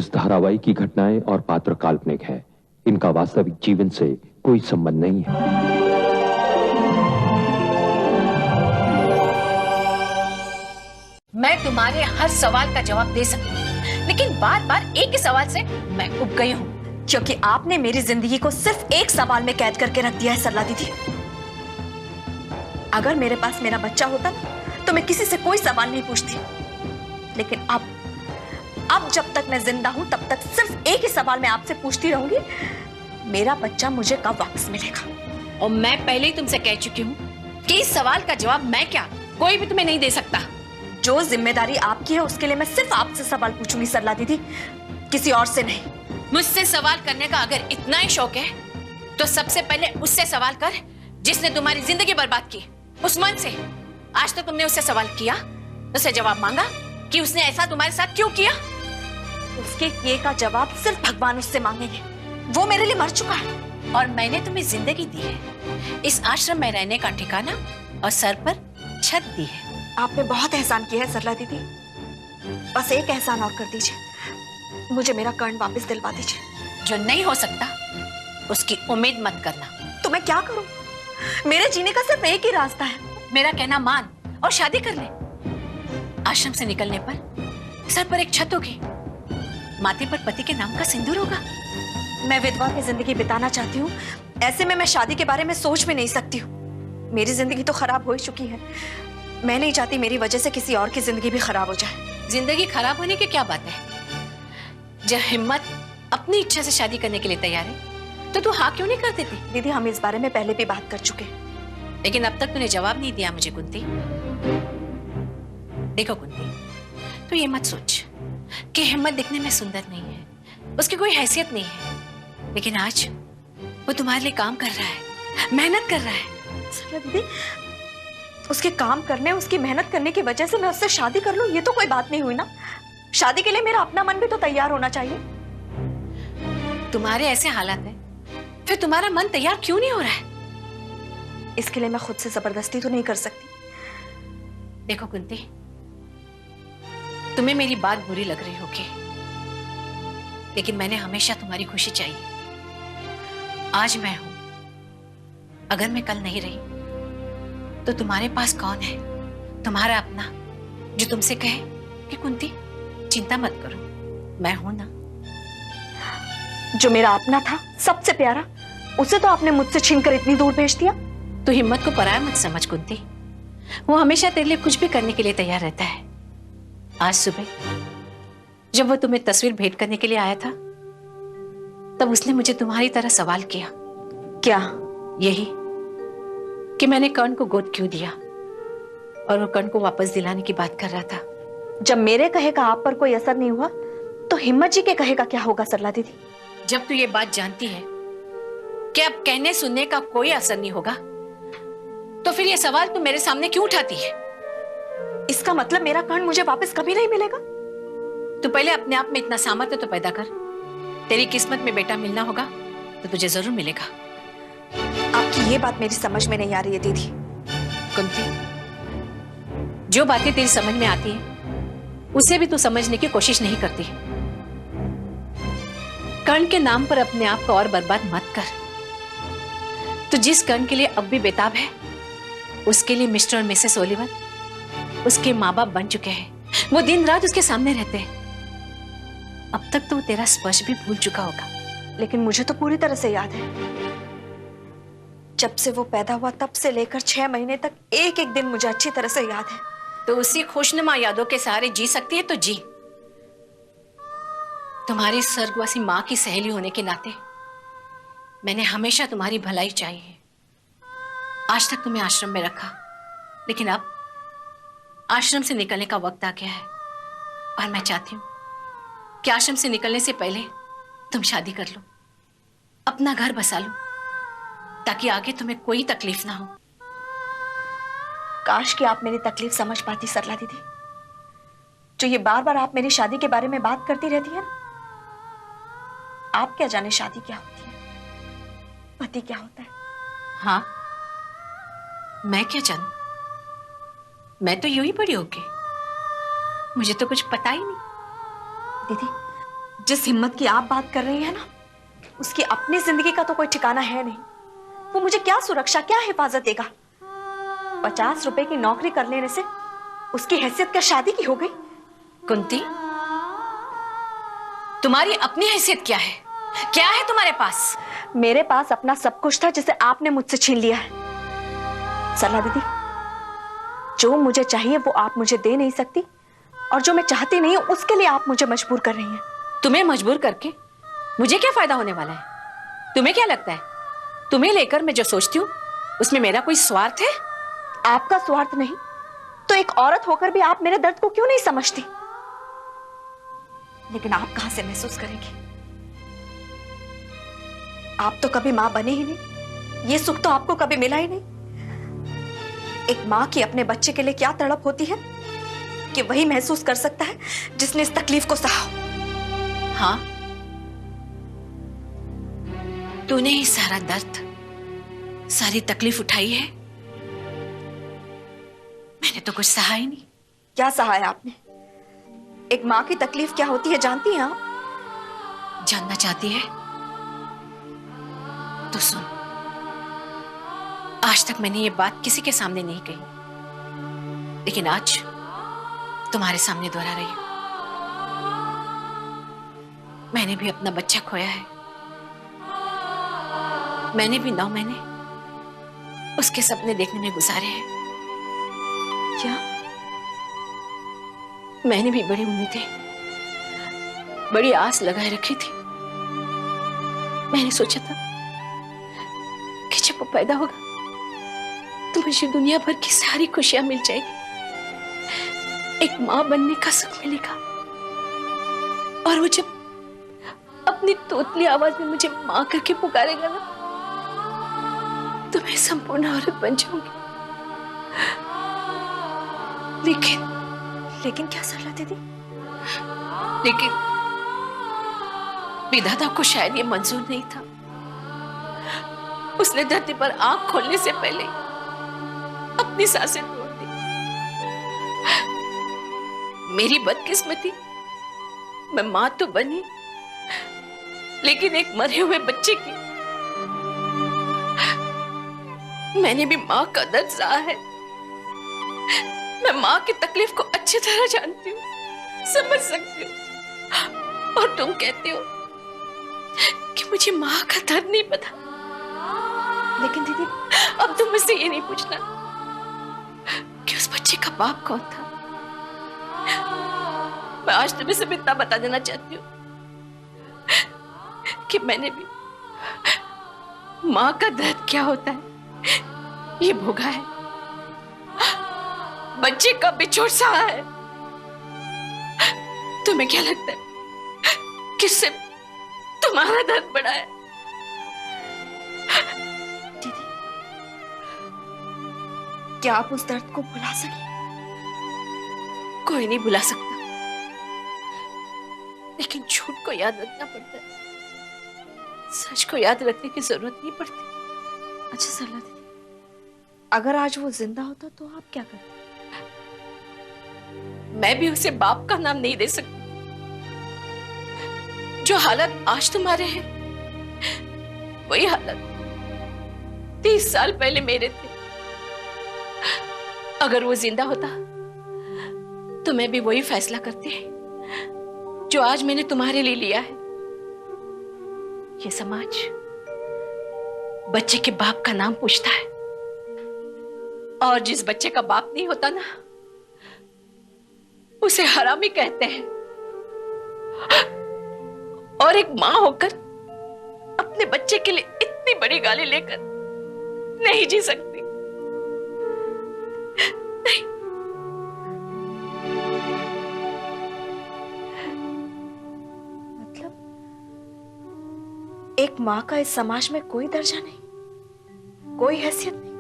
इस धारावाहिक की घटनाएं और पात्र काल्पनिक है। इनका वास्तविक जीवन से कोई संबंध नहीं है। मैं तुम्हारे हर सवाल का जवाब दे सकती हूँ, लेकिन बार बार एक ही सवाल से मैं उब गई हूँ। क्योंकि आपने मेरी जिंदगी को सिर्फ एक सवाल में कैद करके रख दिया है सरला दीदी। अगर मेरे पास मेरा बच्चा होता ना तो मैं किसी से कोई सवाल नहीं पूछती, लेकिन अब जब तक मैं जिंदा हूं तब तक सिर्फ एक ही सवाल मैं आपसे पूछती रहूंगी, मेरा बच्चा मुझे कब वापस मिलेगा। और मैं पहले ही तुमसे कह चुकी हूँ कि इस सवाल का जवाब मैं क्या कोई भी तुम्हें नहीं दे सकता। जो जिम्मेदारी आपकी है उसके लिए मैं सिर्फ आपसे सवाल पूछूंगी सरला दीदी, किसी और से नहीं। मुझसे सवाल करने का अगर इतना ही शौक है तो सबसे पहले उससे सवाल कर जिसने तुम्हारी जिंदगी बर्बाद की, उस मन से। आज तो तुमने उससे सवाल किया, उससे जवाब मांगा कि उसने ऐसा तुम्हारे साथ क्यों किया? उसके किए का जवाब सिर्फ भगवान उससे मांगेंगे। वो मेरे लिए मर चुका है और मैंने तुम्हें जिंदगी दी है, इस आश्रम में रहने का ठिकाना और सर पर छत दी है। आपने बहुत एहसान किया है सरला दीदी, बस एक एहसान और कर दीजिए, मुझे मेरा कर्ण वापस दिलवा दीजिए। जो नहीं हो सकता उसकी उम्मीद मत करना। तो मैं क्या करूं? मेरे जीने का सिर्फ एक ही रास्ता है। मेरा कहना मान और शादी कर ले। आश्रम से निकलने पर सर पर एक छत होगी, माथे पर पति के नाम का सिंदूर होगा। मैं विधवा की जिंदगी बिताना चाहती हूँ, ऐसे में मैं शादी के बारे में सोच भी नहीं सकती हूँ। मेरी जिंदगी तो खराब हो ही चुकी है, मैं नहीं चाहती मेरी वजह से किसी और की जिंदगी भी खराब हो जाए। जिंदगी खराब होने की क्या बात है? जब हिम्मत अपनी इच्छा से शादी करने के लिए तैयार है तो तू हाँ क्यों नहीं कर देती? दीदी हम इस बारे में पहले भी बात कर चुके हैं, लेकिन अब तक तूने जवाब नहीं दिया मुझे कुंती। देखो कुंती, तू ये मत सोच कि हिम्मत दिखने में सुंदर नहीं है, उसकी कोई हैसियत नहीं है, लेकिन आज वो तुम्हारे लिए काम कर रहा है, मेहनत कर रहा है। सरला दीदी, उसके काम करने, उसकी मेहनत करने की वजह से मैं उससे शादी कर लूं, ये तो कोई बात नहीं हुई ना। शादी के लिए मेरा अपना मन भी तो तैयार होना चाहिए। तुम्हारे ऐसे हालात हैं, फिर तुम्हारा मन तैयार क्यों नहीं हो रहा है? इसके लिए मैं खुद से जबरदस्ती तो नहीं कर सकती। देखो कुंती, तुम्हें मेरी बात बुरी लग रही होगी, लेकिन मैंने हमेशा तुम्हारी खुशी चाहिए। आज मैं हूं, अगर मैं कल नहीं रही तो तुम्हारे पास कौन है, तुम्हारा अपना, जो तुमसे कहे कि कुंती चिंता मत करो, मैं हूं ना। जो मेरा अपना था, सबसे प्यारा, उसे तो आपने मुझसे छीनकर इतनी दूर भेज दिया। तो हिम्मत को पराया मत समझ कुंती, वो हमेशा तेरे लिए कुछ भी करने के लिए तैयार रहता है। आज सुबह जब वो तुम्हें तस्वीर भेंट करने के लिए आया था, तब उसने मुझे तुम्हारी तरह सवाल किया। क्या? यही कि मैंने कर्ण को गोद क्यों दिया, और वो कर्ण को वापस दिलाने की बात कर रहा था। जब मेरे कहे का आप पर कोई असर नहीं हुआ तो हिम्मत जी के कहे का क्या होगा सरला दीदी? जब तू ये बात जानती है कि अब कहने सुनने का कोई असर नहीं होगा, तो फिर ये सवाल तू मेरे सामने क्यों उठाती है? इसका मतलब मेरा कर्ण मुझे वापस कभी नहीं मिलेगा? तू पहले अपने आप में इतना सामर्थ्य तो पैदा कर। तेरी किस्मत में बेटा मिलना होगा तो तुझे जरूर मिलेगा। आपकी ये बात मेरी समझ में नहीं आ रही है दीदी। कुंती, जो बातें तेरी समझ में आती है उसे भी तू समझने की कोशिश नहीं करती। कर्ण के नाम पर अपने आप को और बर्बाद मत कर। तो जिस कर्ण के लिए अब भी बेताब है, उसके लिए मिस्टर और मिसेस ओलिवर उसके माँ बाप बन चुके हैं। वो दिन रात उसके सामने रहते हैं। अब तक तो वो तेरा स्पर्श भी भूल चुका होगा। लेकिन मुझे तो पूरी तरह से याद है, जब से वो पैदा हुआ तब से लेकर 6 महीने तक एक एक दिन मुझे अच्छी तरह से याद है। तो उसी खुशनुमा यादों के सहारे जी सकती है तो जी। तुम्हारी स्वर्गवासी माँ की सहेली होने के नाते मैंने हमेशा तुम्हारी भलाई चाहिए है। आज तक तुम्हें आश्रम में रखा, लेकिन अब आश्रम से निकलने का वक्त आ गया है, और मैं चाहती हूँ कि आश्रम से निकलने से पहले तुम शादी कर लो, अपना घर बसा लो, ताकि आगे तुम्हें कोई तकलीफ ना हो। काश कि आप मेरी तकलीफ समझ पाती सरला दीदी। जो ये बार बार आप मेरी शादी के बारे में बात करती रहती है ना, आप क्या जाने शादी क्या होती है, पति क्या होता है। हाँ, मैं क्या जानूं, मैं तो यूं ही पड़ी होके, मुझे तो कुछ पता ही नहीं। दीदी, जिस हिम्मत की आप बात कर रही हैं ना, उसकी अपनी जिंदगी का तो कोई ठिकाना है नहीं। वो मुझे क्या सुरक्षा, क्या हिफाजत देगा? 50 रुपए की नौकरी कर लेने से उसकी हैसियत क्या शादी की हो गई? कुंती, तुम्हारी अपनी हैसियत क्या है? क्या है तुम्हारे पास? मेरे पास अपना सब कुछ था जिसे आपने मुझसे छीन लिया है। सरला दीदी, जो मुझे चाहिए वो आप मुझे दे नहीं सकती, और जो मैं चाहती नहीं हूं उसके लिए आप मुझे मजबूर कर रही हैं। तुम्हें मजबूर करके मुझे क्या फायदा होने वाला है? तुम्हें क्या लगता है तुम्हें लेकर मैं जो सोचती हूँ उसमें मेरा कोई स्वार्थ है? आपका स्वार्थ नहीं तो एक औरत होकर भी आप मेरे दर्द को क्यों नहीं समझती? लेकिन आप कहां से महसूस करेंगी? आप तो कभी मां बने ही नहीं, ये सुख तो आपको कभी मिला ही नहीं। एक मां की अपने बच्चे के लिए क्या तड़प होती है कि वही महसूस कर सकता है जिसने इस तकलीफ को सहा हो। हाँ, तूने ही सारा दर्द, सारी तकलीफ उठाई है। मैंने तो कुछ सहा ही नहीं। क्या सहा है आपने? एक मां की तकलीफ क्या होती है जानती हैं आप? जानना चाहती है तो सुन। आज तक मैंने ये बात किसी के सामने नहीं कही, लेकिन आज तुम्हारे सामने दोहरा रही हूं। मैंने भी अपना बच्चा खोया है। मैंने भी 9 महीने उसके सपने देखने में गुजारे हैं। क्या? मैंने भी बड़ी उम्मीदें, बड़ी आस लगाए रखी थी। मैंने सोचा था कि जब वो पैदा होगा तो मुझे दुनिया भर की सारी खुशियां मिल जाएगी, एक मां बनने का सुख मिलेगा, और वो जब अपनी तोतली आवाज में मुझे मां करके पुकारेगा ना, तो मैं संपूर्ण औरत बन जाऊंगी। लेकिन क्या सरला दीदी? लेकिन विधाता को शायद ये मंजूर नहीं था। उसने धरती पर आंख खोलने से पहले अपनी सांसें तोड़ दी। मेरी बदकिस्मती, मैं मां तो बनी, लेकिन एक मरे हुए बच्चे की। मैंने भी मां का दर्द सहा है। मैं मां की तकलीफ को अच्छी तरह जानती हूँ, समझ सकती हूँ। और तुम कहते हो कि मुझे मां का दर्द नहीं पता। लेकिन दीदी, अब तुम मुझसे ये नहीं पूछना कि उस बच्चे का बाप कौन था। मैं आज तुम्हें सिर्फ इतना बता देना चाहती हूँ कि मैंने भी मां का दर्द क्या होता है ये भोगा है। बच्चे का बिछोड़ सहा है। तुम्हें क्या लगता है किससे तुम्हारा दर्द बड़ा है? दीदी, क्या आप उस दर्द को भुला सके? कोई नहीं भुला सकता, लेकिन झूठ को याद रखना पड़ता है, सच को याद रखने की जरूरत नहीं पड़ती। अच्छा सरला दीदी, अगर आज वो जिंदा होता तो आप क्या करते? मैं भी उसे बाप का नाम नहीं दे सकती। जो हालत आज तुम्हारे हैं, वही हालत 30 साल पहले मेरे थे। अगर वो जिंदा होता तो मैं भी वही फैसला करती जो आज मैंने तुम्हारे लिए लिया है। ये समाज बच्चे के बाप का नाम पूछता है, और जिस बच्चे का बाप नहीं होता ना, उसे हरामी कहते हैं। और एक मां होकर अपने बच्चे के लिए इतनी बड़ी गाली लेकर नहीं जी सकती। नहीं। मतलब एक मां का इस समाज में कोई दर्जा नहीं, कोई हैसियत नहीं।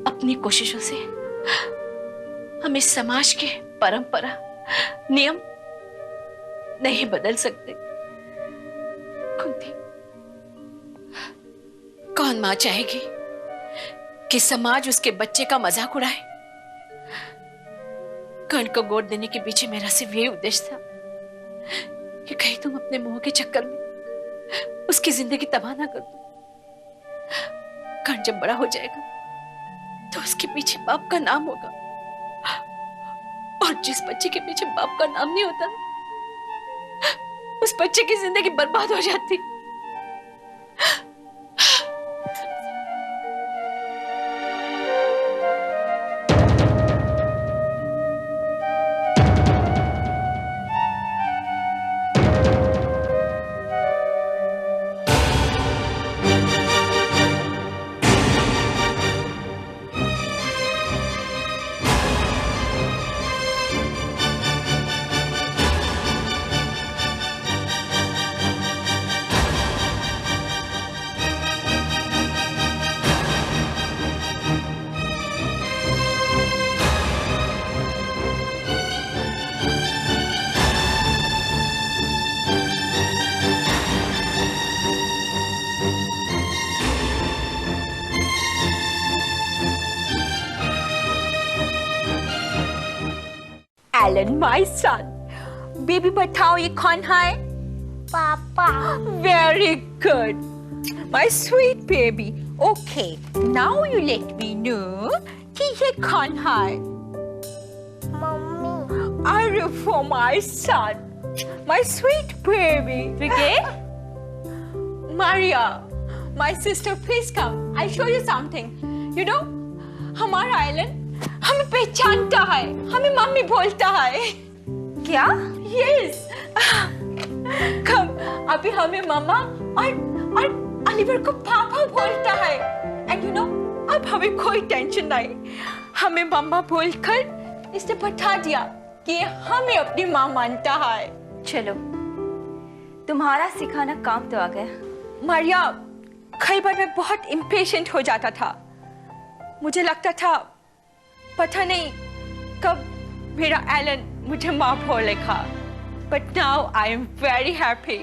अपनी कोशिशों से हम इस समाज के परंपरा, नियम नहीं बदल सकते। कुंती, कौन मां चाहेगी कि समाज उसके बच्चे का मजाक उड़ाए? कर्ण को गोद देने के पीछे मेरा सिर्फ यही उद्देश्य था कि कहीं तुम अपने मोह के चक्कर में उसकी जिंदगी तबाह ना कर दो। कर्ण जब बड़ा हो जाएगा तो उसके पीछे बाप का नाम होगा, और जिस बच्चे के पीछे बाप का नाम नहीं होता उस बच्चे की जिंदगी बर्बाद हो जाती। Alan, my son. Baby, बताओ ये कौन है? पापा। Very good. My sweet baby. Okay, now you let me know कि ये कौन है? Mummy. Are for my son, my sweet baby. Brigade? Maria, my sister, please come. I'll show you something. You know, हमारा island हमें पहचानता है, हमें mummy बोलता है। क्या? Yes. कम अभी हमें मम्मा और अलीवर को पापा बोलता है। And you know, अब हमें कोई टेंशन नहीं। हमें मम्मा बोलकर इसने बता दिया कि हमें अपनी माँ मानता है। चलो, तुम्हारा सिखाना काम तो आ गया। मारिया, कई बार मैं बहुत इम्पेशेंट हो जाता था। मुझे लगता था पता नहीं कब मेरा एलन मुझे माँ बोलेगा। But now I am very happy.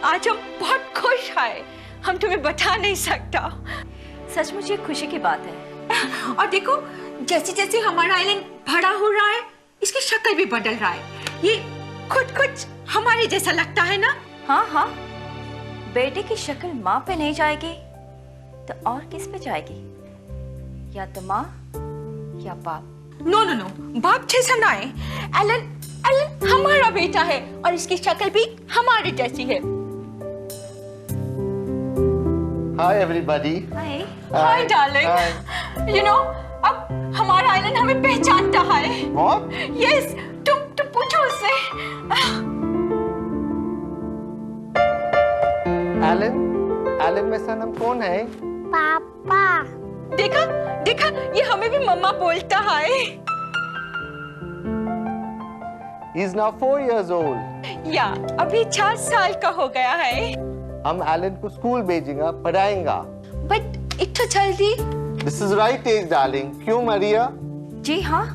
आज हम बहुत खुश हैं। हम तुम्हें बता नहीं सकता। सचमुच ये खुशी की बात है। और देखो, जैसे जैसे हमारा आइलैंड बड़ा हो रहा है, इसकी शक्ल भी बदल रहा है। ये खुद कुछ हमारे जैसा लगता है ना? हाँ हाँ, बेटे की शक्ल माँ पे नहीं जाएगी तो और किस पे जाएगी? या तो माँ या बाप। नो नो नो, बाप जैसा ना है। एलन एलन हमारा बेटा है और इसकी शक्ल भी हमारे जैसी है। Hi everybody. Hi. Hi darling. You know, अब हमारा आइलैंड हमें पहचानता है। What? यस, तुम पूछो उससे। एलन में सनम कौन है? पापा। देखा देखा, ये हमें भी मम्मा बोलता है। He is now 4 years old. या अभी 4 साल का हो गया है। हम एलन को स्कूल भेजेंगे, पढ़ाएंगा। बट इतना जल्दी? This is right age, darling. क्यों मरिया? जी हाँ,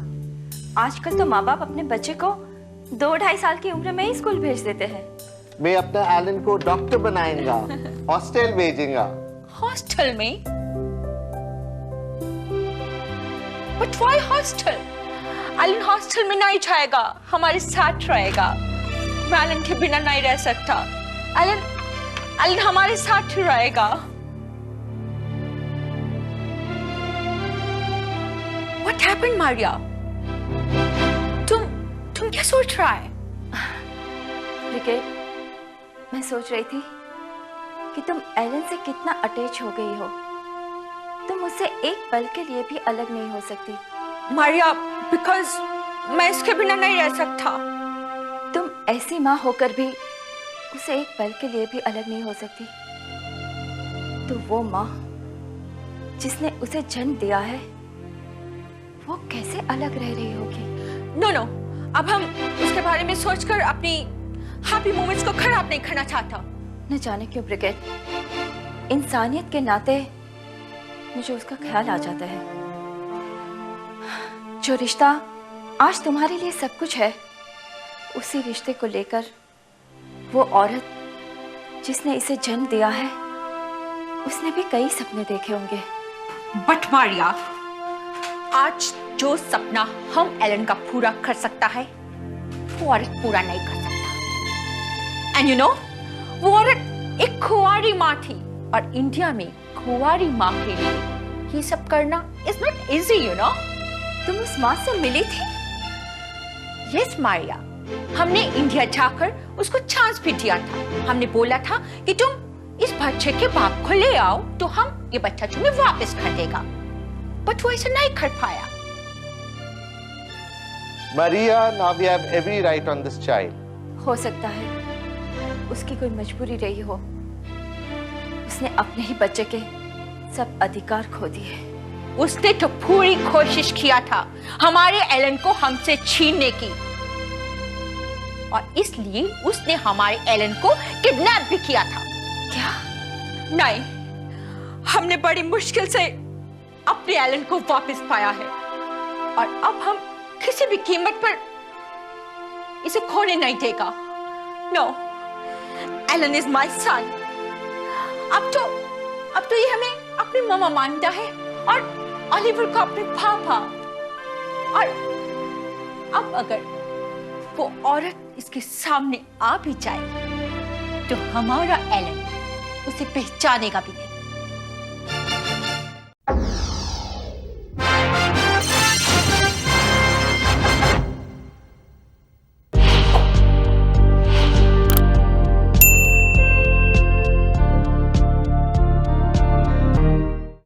आजकल तो माँ बाप अपने बच्चे को 2-2.5 साल की उम्र में ही स्कूल भेज देते हैं। मैं अपने एलन को डॉक्टर बनाएंगा, हॉस्टल भेजेंगा। हॉस्टल में? But why hostel? Allen hostel में नहीं जाएगा, हमारे साथ रहेगा। मैं एलन के बिना नहीं रह सकता। एलन हमारे साथ ही रहेगा। What happened, Maria? तुम क्या सोच रहा है? ब्रिगेड, मैं सोच रही थी कि तुम एलन से कितना अटैच हो गई हो। तुम उससे एक पल के लिए भी अलग नहीं हो सकती। मारिया, बिकॉज मैं इसके बिना नहीं रह सकता। तुम ऐसी माँ होकर भी उसे एक पल के लिए भी अलग नहीं हो सकती। तो वो माँ जिसने उसे जन्म दिया है, वो कैसे अलग रह रही होगी? नो नो, अब हम उसके बारे में सोचकर अपनी हैप्पी मोमेंट्स को खराब नहीं करना चाहता। न जाने क्यों ब्रिगेड, इंसानियत के नाते मुझे उसका ख्याल आ जाता है। जो रिश्ता आज तुम्हारे लिए सब कुछ है, उसी रिश्ते को लेकर वो औरत जिसने इसे जन्म दिया है, उसने भी कई सपने देखे होंगे। बट मारिया, आज जो सपना हम एलन का पूरा कर सकता है, वो औरत पूरा नहीं कर सकता। एंड यू नो, वो औरत एक कुंवारी माँ थी, और इंडिया में कुंवारी माँ के लिए ये सब करना is not easy, you know. तुम उस माँ से मिली थी? यस मारिया, हमने इंडिया जाकर उसको चांस भी दिया था। हमने बोला था कि तुम इस बच्चे के बाप को ले आओ तो हम ये बच्चा तुम्हें वापस कर देगा, बट वो ऐसा नहीं कर पाया। Maria, now we have every right on this child. हो सकता है उसकी कोई मजबूरी रही हो, उसने अपने ही बच्चे के सब अधिकार खो दिए। उसने तो पूरी कोशिश किया था हमारे एलन को हमसे छीनने की, और इसलिए उसने हमारे एलन को किडनैप भी किया था। क्या? नहीं, हमने बड़ी मुश्किल से अपने एलन को वापस पाया है, और अब हम किसी भी कीमत पर इसे खोने नहीं देगा। No, Allen is my son. अब तो ये हमें अपनी मामा मानता है, और ऑलिवर को अपने पापा। और अब अगर वो औरत इसके सामने आ भी जाए तो हमारा एलन उसे पहचानेगा भी नहीं।